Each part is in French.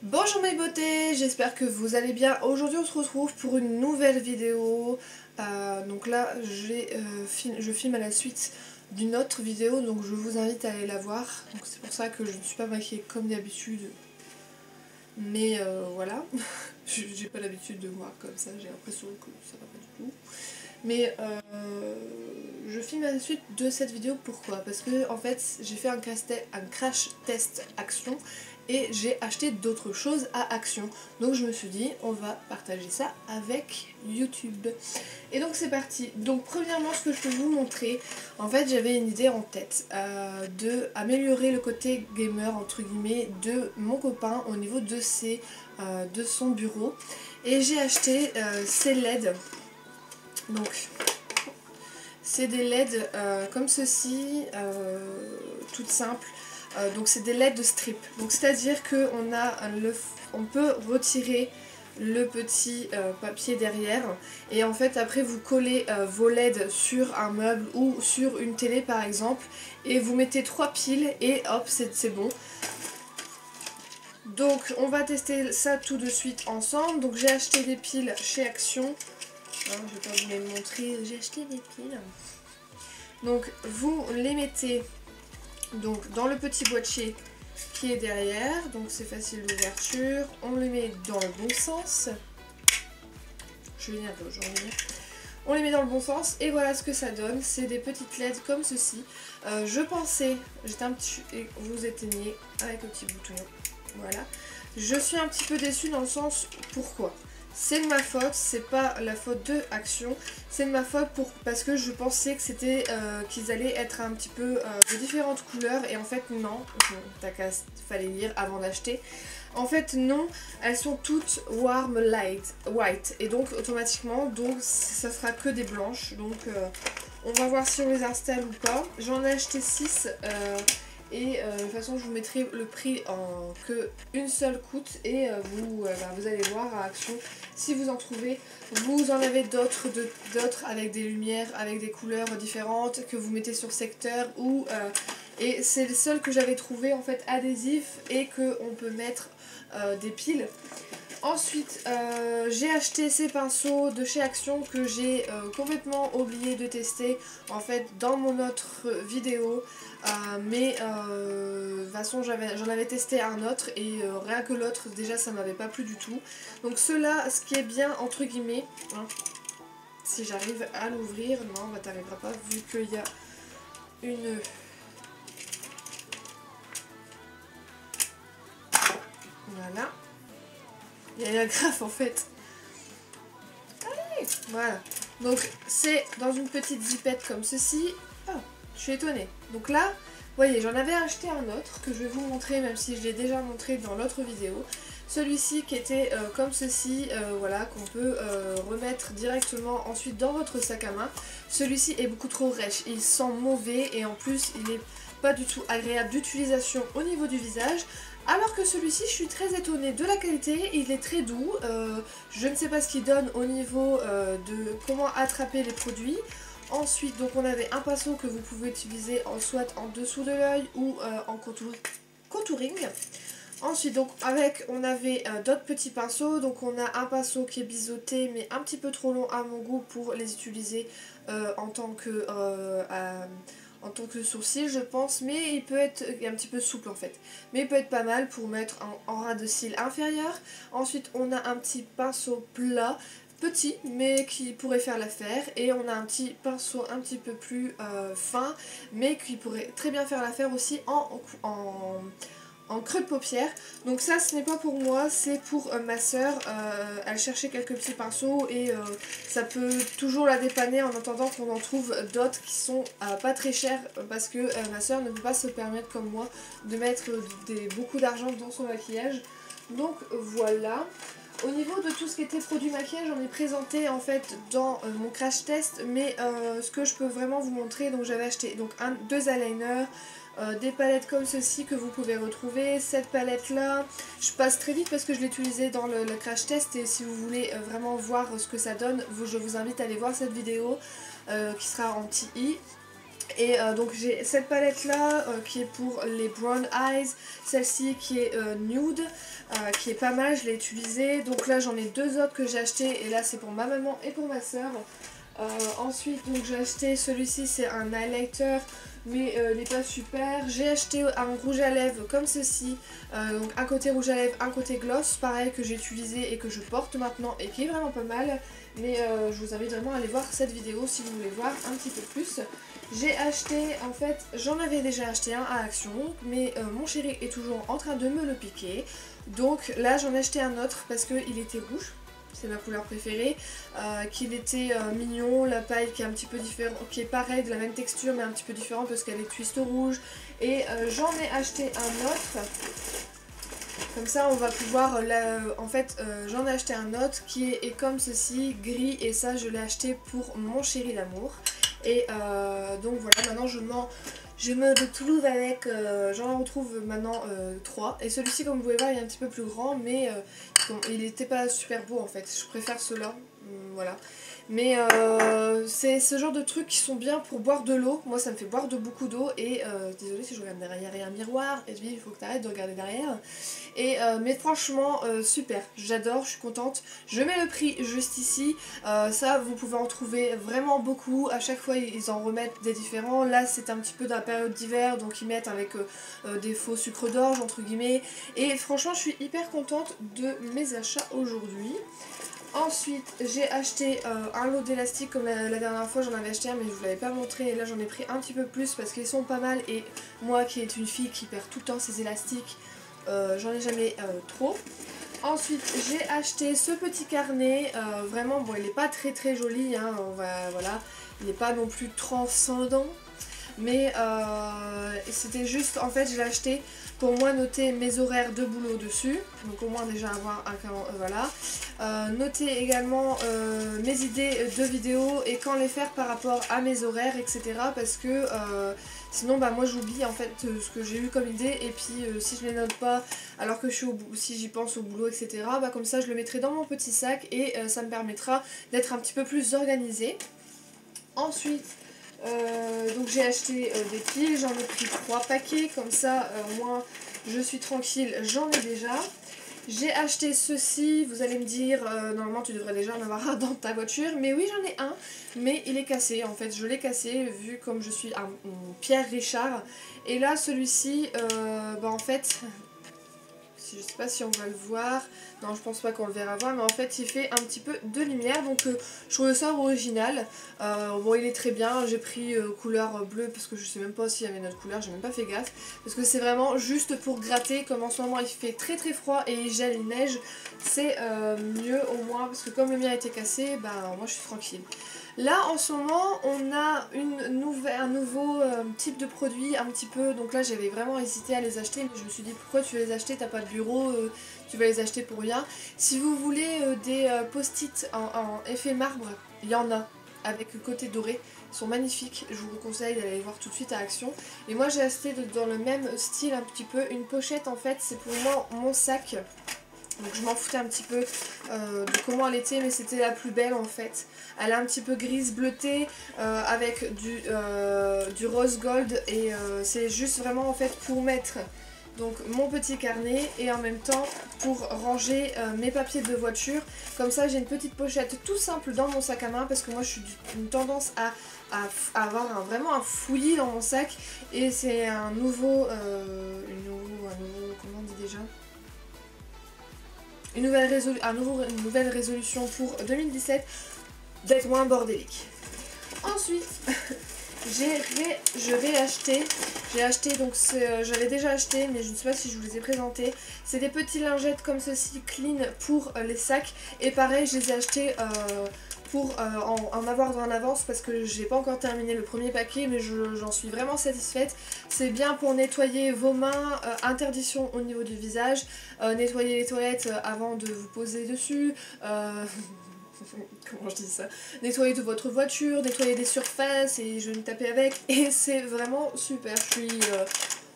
Bonjour mes beautés, j'espère que vous allez bien. Aujourd'hui on se retrouve pour une nouvelle vidéo. Donc là je filme à la suite d'une autre vidéo, donc je vous invite à aller la voir. Donc c'est pour ça que je ne suis pas maquillée comme d'habitude. Mais voilà, j'ai pas l'habitude de voir comme ça, j'ai l'impression que ça va pas du tout. Mais je filme à la suite de cette vidéo, pourquoi? Parce que en fait j'ai fait un crash test Action et j'ai acheté d'autres choses à Action. Donc je me suis dit on va partager ça avec YouTube. Et donc c'est parti. Donc premièrement ce que je peux vous montrer, en fait j'avais une idée en tête de améliorer le côté gamer entre guillemets de mon copain au niveau de son bureau. Et j'ai acheté ces LED. Donc c'est des LED comme ceci, toutes simples. Donc c'est des LED de strip. Donc c'est à dire qu'on on peut retirer le petit papier derrière et en fait après vous collez vos LED sur un meuble ou sur une télé par exemple et vous mettez 3 piles et hop c'est bon. Donc on va tester ça tout de suite ensemble. Donc j'ai acheté des piles chez Action. Je vais pas vous les montrer, j'ai acheté des piles. Donc vous les mettez donc dans le petit boîtier qui est derrière, donc c'est facile d'ouverture. On les met dans le bon sens. Je vais venir un peu aujourd'hui. On les met dans le bon sens et voilà ce que ça donne. C'est des petites LED comme ceci. Je pensais, j'étais un petit, et vous éteignez avec le petit bouton. Voilà. Je suis un petit peu déçue dans le sens pourquoi. C'est de ma faute, c'est pas la faute de Action, c'est de ma faute parce que je pensais que c'était qu'ils allaient être un petit peu de différentes couleurs et en fait non, fallait lire avant d'acheter. En fait non, elles sont toutes warm light white et donc automatiquement donc ça sera que des blanches. Donc on va voir si on les installe ou pas. J'en ai acheté 6 et de toute façon je vous mettrai le prix en que une seule coûte et vous allez voir à Action si vous en trouvez. Vous en avez d'autres avec des lumières, avec des couleurs différentes que vous mettez sur secteur ou et c'est le seul que j'avais trouvé en fait adhésif et que on peut mettre des piles. Ensuite, j'ai acheté ces pinceaux de chez Action que j'ai complètement oublié de tester en fait dans mon autre vidéo. Mais de toute façon j'en avais testé un autre et rien que l'autre déjà ça m'avait pas plu du tout. Donc ceux-là, ce qui est bien entre guillemets, hein, si j'arrive à l'ouvrir, non bah t'arriveras pas vu qu'il y a une... Voilà. Il y a une agrafe en fait. Allez, voilà. Donc c'est dans une petite zipette comme ceci. Oh, je suis étonnée. Donc là, vous voyez, j'en avais acheté un autre que je vais vous montrer même si je l'ai déjà montré dans l'autre vidéo. Celui-ci qui était comme ceci, voilà, qu'on peut remettre directement ensuite dans votre sac à main. Celui-ci est beaucoup trop rêche, il sent mauvais et en plus il n'est pas du tout agréable d'utilisation au niveau du visage. Alors que celui-ci, je suis très étonnée de la qualité, il est très doux, je ne sais pas ce qu'il donne au niveau de comment attraper les produits. Ensuite, donc on avait un pinceau que vous pouvez utiliser soit en dessous de l'œil ou en contouring. Ensuite, donc on avait d'autres petits pinceaux, donc on a un pinceau qui est biseauté mais un petit peu trop long à mon goût pour les utiliser en tant que sourcil je pense, mais il peut être un petit peu souple en fait, mais il peut être pas mal pour mettre en ras de cils inférieur. Ensuite on a un petit pinceau plat, petit mais qui pourrait faire l'affaire, et on a un petit pinceau un petit peu plus fin mais qui pourrait très bien faire l'affaire aussi en creux de paupière. Donc ça ce n'est pas pour moi, c'est pour ma soeur. Elle cherchait quelques petits pinceaux et ça peut toujours la dépanner en attendant qu'on en trouve d'autres qui sont pas très chers, parce que ma soeur ne peut pas se permettre comme moi de mettre beaucoup d'argent dans son maquillage. Donc voilà. Au niveau de tout ce qui était produit maquillage, j'en ai présenté en fait dans mon crash test, mais ce que je peux vraiment vous montrer, donc j'avais acheté donc deux eyeliners, des palettes comme ceci que vous pouvez retrouver, cette palette là, je passe très vite parce que je l'ai utilisée dans le crash test, et si vous voulez vraiment voir ce que ça donne, je vous invite à aller voir cette vidéo qui sera en TI. Et donc j'ai cette palette là qui est pour les brown eyes, celle-ci qui est nude, qui est pas mal, je l'ai utilisée. Donc là j'en ai deux autres que j'ai acheté et là c'est pour ma maman et pour ma soeur. Ensuite donc j'ai acheté celui-ci, c'est un highlighter mais il n'est pas super. J'ai acheté un rouge à lèvres comme ceci, donc un côté rouge à lèvres, un côté gloss, pareil que j'ai utilisé et que je porte maintenant et qui est vraiment pas mal. Mais je vous invite vraiment à aller voir cette vidéo si vous voulez voir un petit peu plus. J'ai acheté, en fait, j'en avais déjà acheté un à Action, mais mon chéri est toujours en train de me le piquer. Donc là j'en ai acheté un autre parce qu'il était rouge. C'est ma couleur préférée, qu'il était mignon, la paille qui est un petit peu différente, qui est pareil, de la même texture mais un petit peu différent parce qu'elle est twist rouge. Et j'en ai acheté un autre, comme ça on va pouvoir, en fait j'en ai acheté un autre qui est comme ceci, gris, et ça je l'ai acheté pour mon chéri d'amour. Et donc voilà, maintenant je me retrouve avec, j'en retrouve maintenant 3. Et celui-ci comme vous pouvez voir il est un petit peu plus grand mais il n'était pas super beau en fait. Je préfère ceux-là, voilà. Mais c'est ce genre de trucs qui sont bien pour boire de l'eau. Moi ça me fait boire beaucoup d'eau et désolée si je regarde derrière, il y a un miroir et il faut que tu arrêtes de regarder derrière. Et mais franchement super, j'adore, je suis contente. Je mets le prix juste ici, ça vous pouvez en trouver vraiment beaucoup. À chaque fois ils en remettent des différents. Là c'est un petit peu dans la période d'hiver donc ils mettent avec des faux sucres d'orge entre guillemets. Et franchement je suis hyper contente de mes achats aujourd'hui. Ensuite j'ai acheté un lot d'élastiques comme la dernière fois j'en avais acheté un mais je vous l'avais pas montré, et là j'en ai pris un petit peu plus parce qu'ils sont pas mal, et moi qui est une fille qui perd tout le temps ses élastiques, j'en ai jamais trop. Ensuite j'ai acheté ce petit carnet, vraiment bon il n'est pas très joli hein, voilà, il n'est pas non plus transcendant. Mais c'était juste, en fait je l'ai acheté pour moi noter mes horaires de boulot dessus, donc au moins déjà avoir un calendrier, voilà. Noter également mes idées de vidéos et quand les faire par rapport à mes horaires, etc. Parce que sinon bah moi j'oublie en fait ce que j'ai eu comme idée, et puis si je les note pas alors que je suis si j'y pense au boulot, etc. bah comme ça je le mettrai dans mon petit sac et ça me permettra d'être un petit peu plus organisée. Ensuite donc j'ai acheté des piles, j'en ai pris 3 paquets, comme ça au moins je suis tranquille, j'en ai déjà. J'ai acheté ceci, vous allez me dire normalement tu devrais déjà en avoir un dans ta voiture, mais oui j'en ai un, mais il est cassé en fait, je l'ai cassé vu comme je suis un Pierre Richard. Et là celui-ci, bah en fait, je sais pas si on va le voir, non je pense pas qu'on le verra voir, mais en fait il fait un petit peu de lumière, donc je trouve ça original. Bon il est très bien, j'ai pris couleur bleue parce que je sais même pas s'il y avait notre couleur, j'ai même pas fait gaffe, parce que c'est vraiment juste pour gratter, comme en ce moment il fait très froid et il gèle, il neige, c'est mieux au moins, parce que comme le mien était cassé, bah moi je suis tranquille. Là en ce moment on a un nouveau type de produit un petit peu, donc là j'avais vraiment hésité à les acheter, mais je me suis dit pourquoi tu veux les acheter, t'as pas de bureau, tu vas les acheter pour rien. Si vous voulez des post-it en effet marbre, il y en a avec le côté doré, ils sont magnifiques, je vous conseille d'aller les voir tout de suite à Action. Et moi j'ai acheté dans le même style un petit peu, une pochette en fait, c'est pour moi mon sac. Donc je m'en foutais un petit peu de comment elle était, mais c'était la plus belle en fait. Elle est un petit peu grise bleutée avec du rose gold, et c'est juste vraiment en fait pour mettre donc mon petit carnet et en même temps pour ranger mes papiers de voiture. Comme ça j'ai une petite pochette tout simple dans mon sac à main, parce que moi je suis une tendance à avoir vraiment un fouillis dans mon sac, et c'est un nouveau, comment on dit déjà, une nouvelle résolution pour 2017, d'être moins bordélique. Ensuite, j'ai acheté, donc j'avais déjà acheté mais je ne sais pas si je vous les ai présentés. C'est des petits lingettes comme ceci, clean, pour les sacs. Et pareil, je les ai achetés pour en avoir en avance, parce que j'ai pas encore terminé le premier paquet, mais j'en suis vraiment satisfaite. C'est bien pour nettoyer vos mains, interdiction au niveau du visage, nettoyer les toilettes avant de vous poser dessus, comment je dis ça, nettoyer toute votre voiture, nettoyer des surfaces et je vais me taper avec, et c'est vraiment super.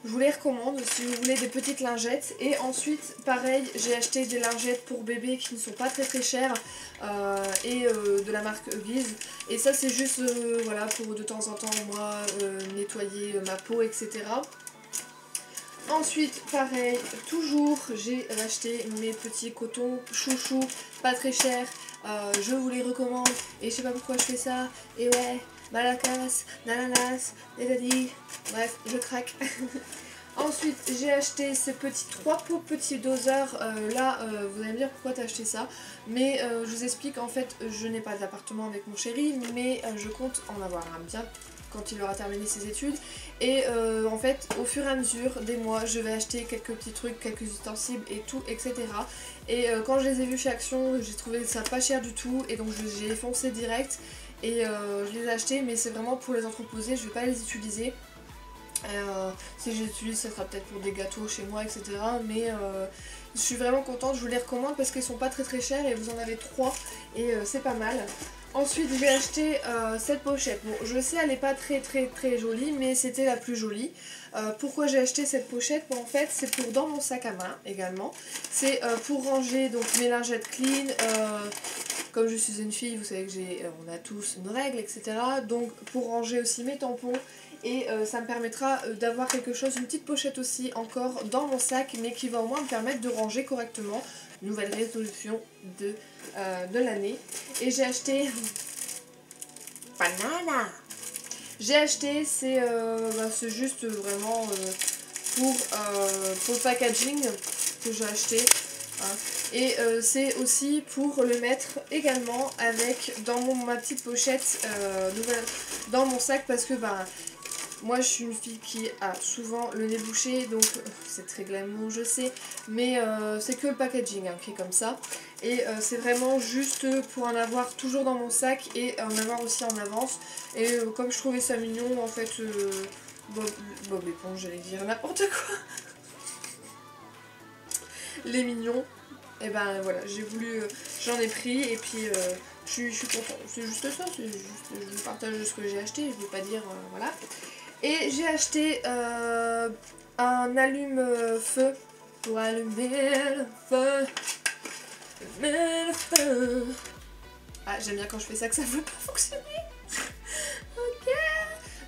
je vous les recommande si vous voulez des petites lingettes. Et ensuite pareil, j'ai acheté des lingettes pour bébé qui ne sont pas très chères de la marque Huggies. Et ça c'est juste voilà, pour de temps en temps moi nettoyer ma peau, etc. Ensuite, pareil, toujours, j'ai acheté mes petits cotons chouchou, pas très chers. Je vous les recommande et je sais pas pourquoi je fais ça. Et ouais, Malakas, Nananas, Dedadi, bref, je craque. Ensuite, j'ai acheté ces petits 3 pots petits doseurs. Vous allez me dire pourquoi t'as acheté ça. Mais je vous explique, en fait, je n'ai pas d'appartement avec mon chéri, mais je compte en avoir un bien quand il aura terminé ses études. Et en fait, au fur et à mesure des mois, je vais acheter quelques petits trucs, quelques ustensiles et tout, etc. Et quand je les ai vus chez Action, j'ai trouvé ça pas cher du tout. Et donc j'ai foncé direct et je les ai achetés, mais c'est vraiment pour les entreposer, je vais pas les utiliser. Si je les utilise, ça sera peut-être pour des gâteaux chez moi, etc. Mais je suis vraiment contente, je vous les recommande parce qu'ils sont pas très chers et vous en avez 3 et c'est pas mal. Ensuite j'ai acheté cette pochette. Bon, je sais elle est pas très jolie, mais c'était la plus jolie. Pourquoi j'ai acheté cette pochette? Bon, en fait c'est pour dans mon sac à main également. C'est pour ranger donc mes lingettes clean. Comme je suis une fille, vous savez que on a tous nos règles, etc. Donc pour ranger aussi mes tampons. Et ça me permettra d'avoir quelque chose, une petite pochette aussi encore dans mon sac, mais qui va au moins me permettre de ranger correctement. Nouvelle résolution de l'année. Et j'ai acheté... Banana. J'ai acheté, c'est juste vraiment pour le packaging que j'ai acheté. Hein. Et c'est aussi pour le mettre également dans ma petite pochette dans mon sac parce que moi je suis une fille qui a souvent le nez bouché, donc c'est très glamour je sais, mais c'est que le packaging qui est comme ça. Et c'est vraiment juste pour en avoir toujours dans mon sac et en avoir aussi en avance. Et comme je trouvais ça mignon, en fait, Bob l'éponge, j'allais dire n'importe quoi. Les mignons, et ben voilà, j'en ai pris et puis je suis contente. C'est juste ça, je vous partage ce que j'ai acheté, je ne vais pas dire voilà. Et j'ai acheté un allume-feu pour allumer le feu. Allumer le feu. Ah, j'aime bien quand je fais ça que ça ne veut pas fonctionner. Ok.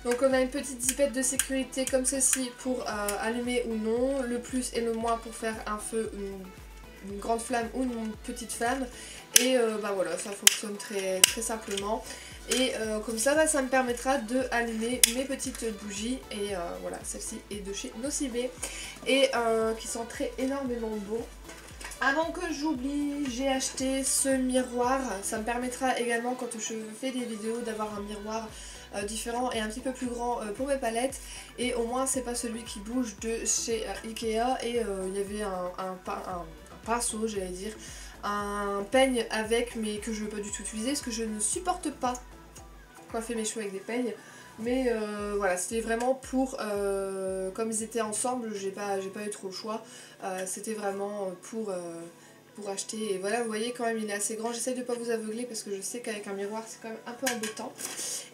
Donc on a une petite zipette de sécurité comme ceci pour allumer ou non. Le plus et le moins pour faire un feu, une grande flamme ou une petite flamme. Et voilà, ça fonctionne très simplement. Et comme ça, ça me permettra de allumer mes petites bougies. Et voilà, celle-ci est de chez Nocibé. Et qui sentent énormément bon. Avant que j'oublie, j'ai acheté ce miroir. Ça me permettra également quand je fais des vidéos d'avoir un miroir différent et un petit peu plus grand pour mes palettes. Et au moins c'est pas celui qui bouge de chez Ikea. Et il y avait un pinceau, j'allais dire, un peigne avec, mais que je veux pas du tout utiliser parce que je ne supporte pas coiffer mes cheveux avec des peignes. Mais voilà, c'était vraiment pour, comme ils étaient ensemble, j'ai pas eu trop le choix. C'était vraiment pour acheter. Et voilà, vous voyez quand même il est assez grand. J'essaie de pas vous aveugler parce que je sais qu'avec un miroir c'est quand même un peu embêtant.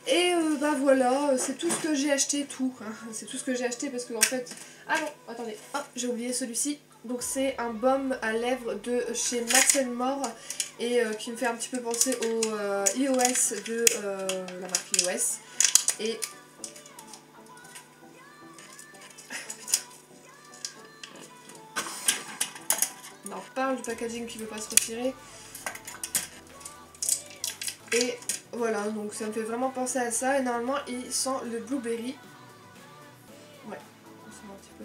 Et voilà, c'est tout ce que j'ai acheté, hein. C'est tout ce que j'ai acheté parce que en fait... Ah non, attendez, j'ai oublié celui-ci. Donc c'est un baume à lèvres de chez Max & More et qui me fait un petit peu penser au iOS de la marque iOS. Et on en reparle du packaging qui veut pas se retirer. Et voilà, donc ça me fait vraiment penser à ça. Et normalement il sent le blueberry. Ouais, on sent un petit peu.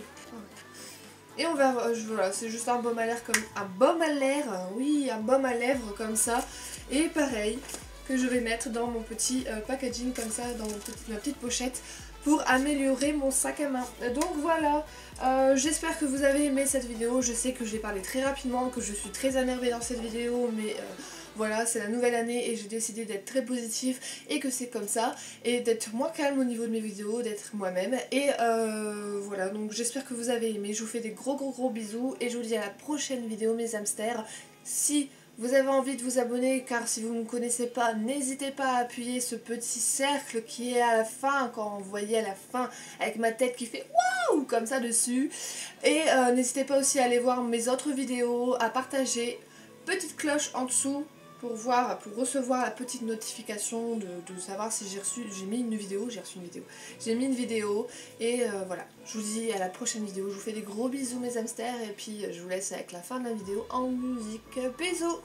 Et on va, voilà, c'est juste un baume à lèvres comme un baume à lèvres, oui, un baume à lèvres comme ça. Et pareil, que je vais mettre dans mon petit packaging comme ça, dans ma petite pochette pour améliorer mon sac à main. Donc voilà, j'espère que vous avez aimé cette vidéo. Je sais que j'ai parlé très rapidement, que je suis très énervée dans cette vidéo, mais voilà, c'est la nouvelle année et j'ai décidé d'être très positif et que c'est comme ça. Et d'être moins calme au niveau de mes vidéos, d'être moi-même. Et voilà, donc j'espère que vous avez aimé. Je vous fais des gros bisous et je vous dis à la prochaine vidéo mes hamsters. Si vous avez envie de vous abonner, car si vous ne me connaissez pas, n'hésitez pas à appuyer ce petit cercle qui est à la fin, quand vous voyez à la fin, avec ma tête qui fait waouh comme ça dessus. Et n'hésitez pas aussi à aller voir mes autres vidéos, à partager, petite cloche en dessous pour recevoir la petite notification de savoir si j'ai mis une vidéo, j'ai mis une vidéo, et voilà, je vous dis à la prochaine vidéo, je vous fais des gros bisous mes hamsters, et puis je vous laisse avec la fin de la vidéo en musique, bisous.